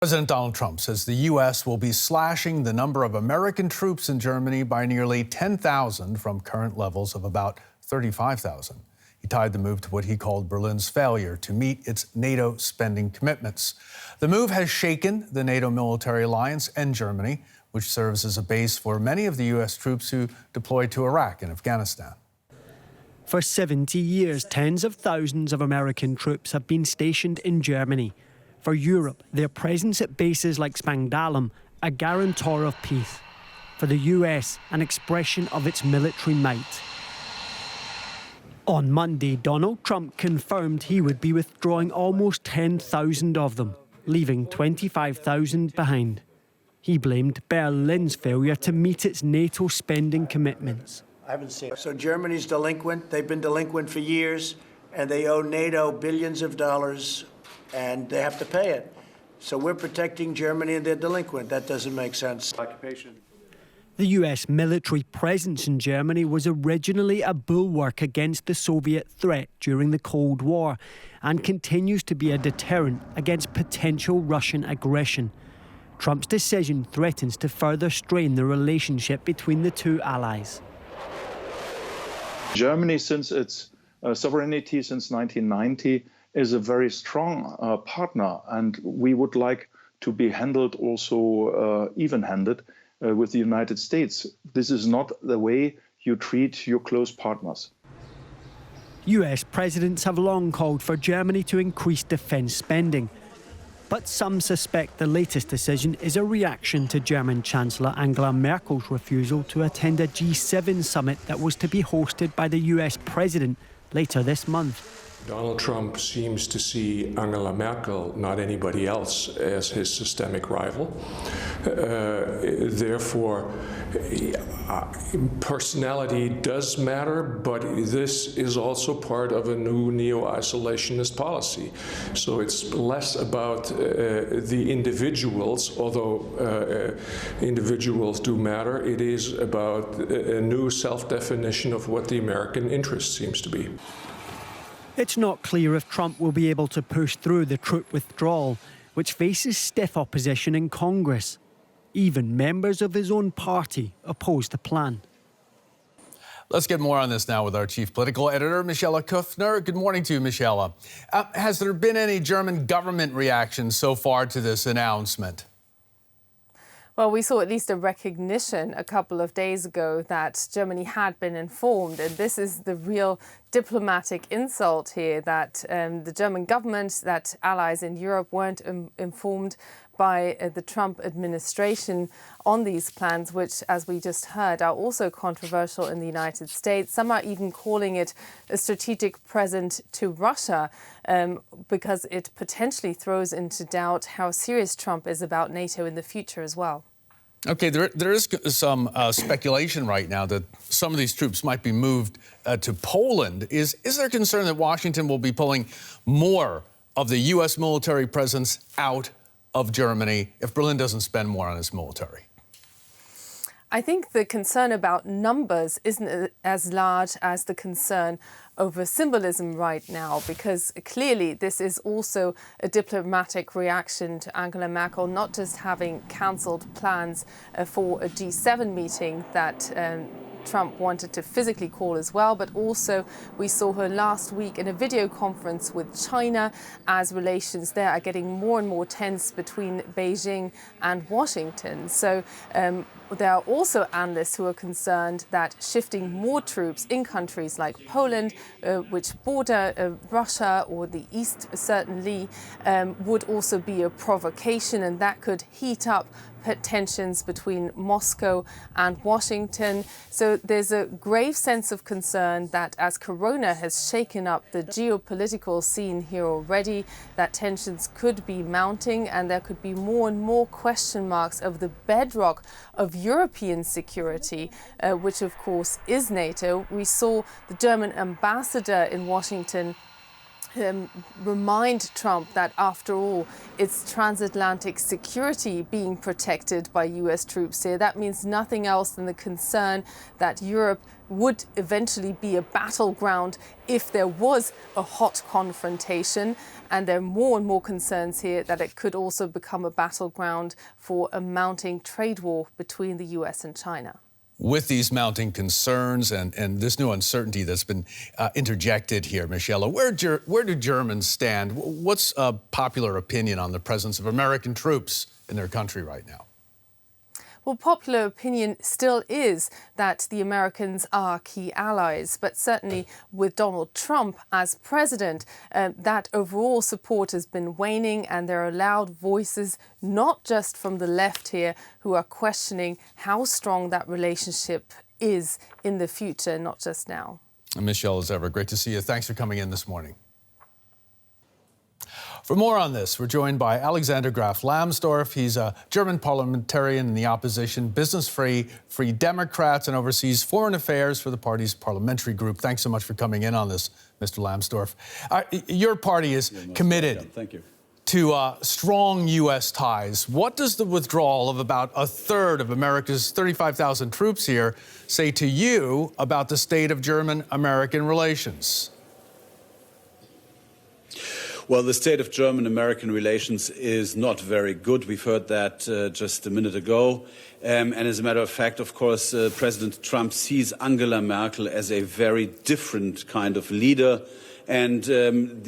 President Donald Trump says the U.S. will be slashing the number of American troops in Germany by nearly 10,000 from current levels of about 35,000. He tied the move to what he called Berlin's failure to meet its NATO spending commitments. The move has shaken the NATO military alliance and Germany, which serves as a base for many of the U.S. troops who deployed to Iraq and Afghanistan. For 70 years, tens of thousands of American troops have been stationed in Germany. For Europe, their presence at bases like Spangdahlem, a guarantor of peace. For the US, an expression of its military might. On Monday, Donald Trump confirmed he would be withdrawing almost 10,000 of them, leaving 25,000 behind. He blamed Berlin's failure to meet its NATO spending commitments. I haven't seen it. So Germany's delinquent. They've been delinquent for years, and they owe NATO billions of dollars, and they have to pay it. So we're protecting Germany, and they're delinquent. That doesn't make sense. The US military presence in Germany was originally a bulwark against the Soviet threat during the Cold War and continues to be a deterrent against potential Russian aggression. Trump's decision threatens to further strain the relationship between the two allies. Germany, since its sovereignty since 1990, is a very strong partner, and we would like to be handled also even-handed with the United States. This is not the way you treat your close partners. US presidents have long called for Germany to increase defence spending. But some suspect the latest decision is a reaction to German Chancellor Angela Merkel's refusal to attend a G7 summit that was to be hosted by the US president later this month. Donald Trump seems to see Angela Merkel, not anybody else, as his systemic rival. Therefore, personality does matter, but this is also part of a new neo-isolationist policy. So it's less about the individuals, although individuals do matter. It is about a new self-definition of what the American interest seems to be. It's not clear if Trump will be able to push through the troop withdrawal, which faces stiff opposition in Congress. Even members of his own party oppose the plan. Let's get more on this now with our chief political editor, Michelle Kufner. Good morning to you, Michelle. Has there been any German government reaction so far to this announcement? Well, we saw at least a recognition a couple of days ago that Germany had been informed, and this is the real diplomatic insult here, that the German government, that allies in Europe weren't informed by the Trump administration on these plans, which, as we just heard, are also controversial in the United States. Some are even calling it a strategic present to Russia because it potentially throws into doubt how serious Trump is about NATO in the future as well. Okay, there is some speculation right now that some of these troops might be moved to Poland. Is there concern that Washington will be pulling more of the U.S. military presence out of Germany if Berlin doesn't spend more on its military? I think the concern about numbers isn't as large as the concern over symbolism right now, because clearly this is also a diplomatic reaction to Angela Merkel not just having cancelled plans for a G7 meeting that Trump wanted to physically call as well, but also we saw her last week in a video conference with China as relations there are getting more and more tense between Beijing and Washington. So there are also analysts who are concerned that shifting more troops in countries like Poland, which border Russia or the East certainly, would also be a provocation, and that could heat up tensions between Moscow and Washington. So there's a grave sense of concern that as Corona has shaken up the geopolitical scene here already, that tensions could be mounting and there could be more and more question marks of the bedrock of European security, which of course is NATO. We saw the German ambassador in Washington remind Trump that, after all, it's transatlantic security being protected by US troops here. That means nothing else than the concern that Europe would eventually be a battleground if there was a hot confrontation. And there are more and more concerns here that it could also become a battleground for a mounting trade war between the US and China. With these mounting concerns and this new uncertainty that's been interjected here, Michelle, where do Germans stand? What's popular opinion on the presence of American troops in their country right now? Well, popular opinion still is that the Americans are key allies, but certainly with Donald Trump as president, that overall support has been waning, and there are loud voices, not just from the left here, who are questioning how strong that relationship is in the future, not just now. Michelle, as ever, great to see you. Thanks for coming in this morning. For more on this, we're joined by Alexander Graf Lambsdorff. He's a German parliamentarian in the opposition, business-free, Free Democrats, and oversees foreign affairs for the party's parliamentary group. Thanks so much for coming in on this, Mr. Lambsdorff. Your party is committed to strong U.S. ties. What does the withdrawal of about a third of America's 35,000 troops here say to you about the state of German-American relations? Well, the state of German-American relations is not very good. We've heard that just a minute ago. And as a matter of fact, of course, President Trump sees Angela Merkel as a very different kind of leader. And when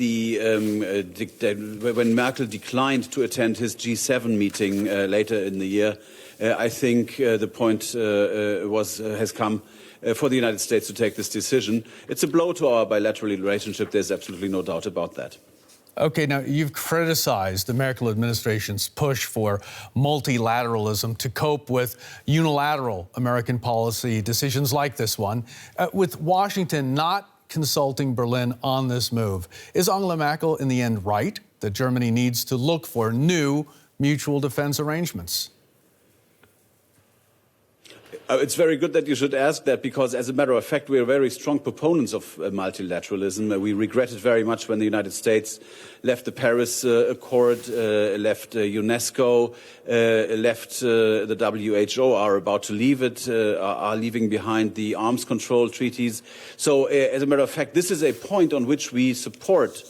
Merkel declined to attend his G7 meeting later in the year, I think the point has come for the United States to take this decision. It's a blow to our bilateral relationship. There's absolutely no doubt about that. Okay, now you've criticized the Merkel administration's push for multilateralism to cope with unilateral American policy decisions like this one, with Washington not consulting Berlin on this move. Is Angela Merkel in the end right that Germany needs to look for new mutual defense arrangements? It's very good that you should ask that, because, as a matter of fact, we are very strong proponents of multilateralism. We regretted very much when the United States left the Paris Accord, left UNESCO, left the WHO, are about to leave it, are leaving behind the arms control treaties. So, as a matter of fact, this is a point on which we support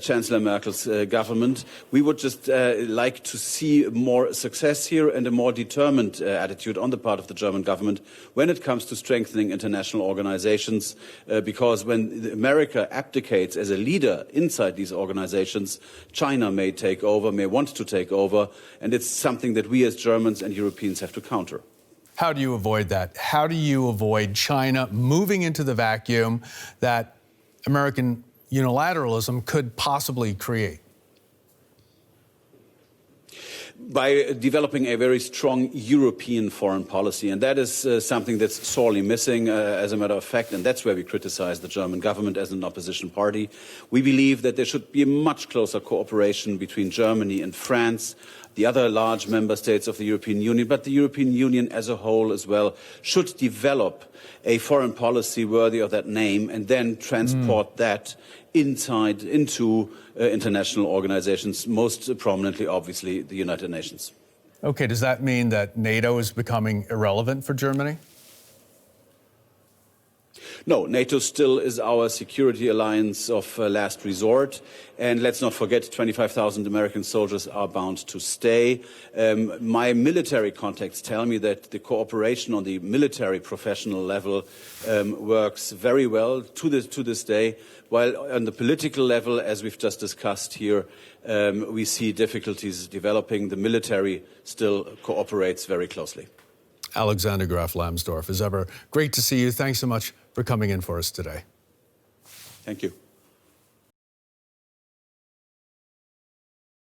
Chancellor Merkel's government. We would just like to see more success here and a more determined attitude on the part of the German government when it comes to strengthening international organizations, because when America abdicates as a leader inside these organizations, China may take over, may want to take over, and it's something that we as Germans and Europeans have to counter. How do you avoid that? How do you avoid China moving into the vacuum that American unilateralism could possibly create? By developing a very strong European foreign policy. And that is something that's sorely missing, as a matter of fact, and that's where we criticize the German government as an opposition party. We believe that there should be a much closer cooperation between Germany and France, the other large member states of the European Union, but the European Union as a whole as well should develop a foreign policy worthy of that name and then transport that into international organizations, most prominently, obviously, the United Nations. Okay, does that mean that NATO is becoming irrelevant for Germany? No, NATO still is our security alliance of last resort. And let's not forget, 25,000 American soldiers are bound to stay. My military contacts tell me that the cooperation on the military professional level works very well to this day, while on the political level, as we've just discussed here, we see difficulties developing. The military still cooperates very closely. Alexander Graf Lambsdorff, as ever, great to see you. Thanks so much for coming in for us today. Thank you.